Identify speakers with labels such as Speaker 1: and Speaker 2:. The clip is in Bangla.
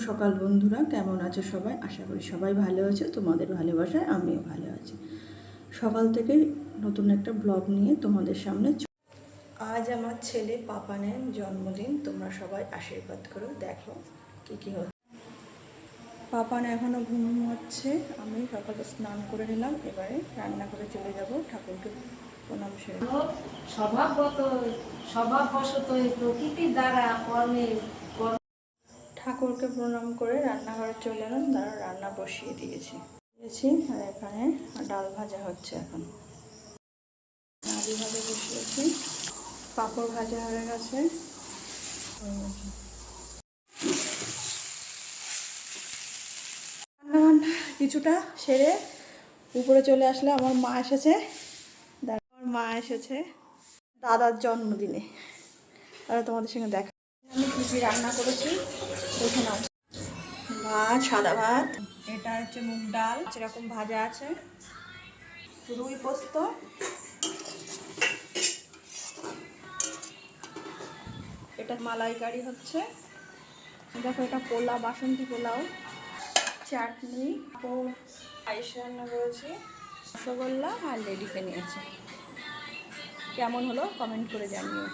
Speaker 1: সকাল বন্ধুরা, কেমন আছো সবাই? আশা করি সবাই ভালো আছো। তোমাদের ভালোবাসায় আমিও ভালো আছি। সকাল থেকে নতুন একটা ব্লগ নিয়ে তোমাদের সামনে। আজ আমার ছেলে পাপানের জন্মদিন। তোমরা সবাই আশীর্বাদ করো। দেখো কী কী হচ্ছে। পাপান এখনও ঘুমোচ্ছে। আমি সকালে স্নান করে নিলাম, এবারে রান্না করে চলে যাব। ঠাকুরকে প্রণাম সেরে
Speaker 2: স্বভাববশত এই প্রকৃতির দ্বারা
Speaker 1: ঠাকুরকে প্রণাম করে রান্নাঘরে চলে এলাম। তারা রান্না বসিয়ে দিয়েছি। আর এখানে ডাল ভাজা হচ্ছে। এখন আলু ভাজা বসিয়েছি, পাঁপড় ভাজা হয়ে গেছে। রান্নাবান্না কিছুটা সেরে উপরে চলে আসলে আমার মা এসেছে। আমার মা এসেছে দাদার জন্মদিনে। আর তোমাদের সঙ্গে দেখা আমি কী কী রান্না করেছি দেখে নাও। ভাত, সাদা ভাত, এটা হচ্ছে মুগ ডাল, সেরকম ভাজা আছে, রুই পোস্ত, এটা মালাইকারি হচ্ছে, দেখো এটা পোলাও, বাসন্তী পোলাও, চাটনি, পায়েস রান্না করেছি, রসগোল্লা আর লেডিকে নিয়েছি। কেমন হলো কমেন্ট করে জানিও।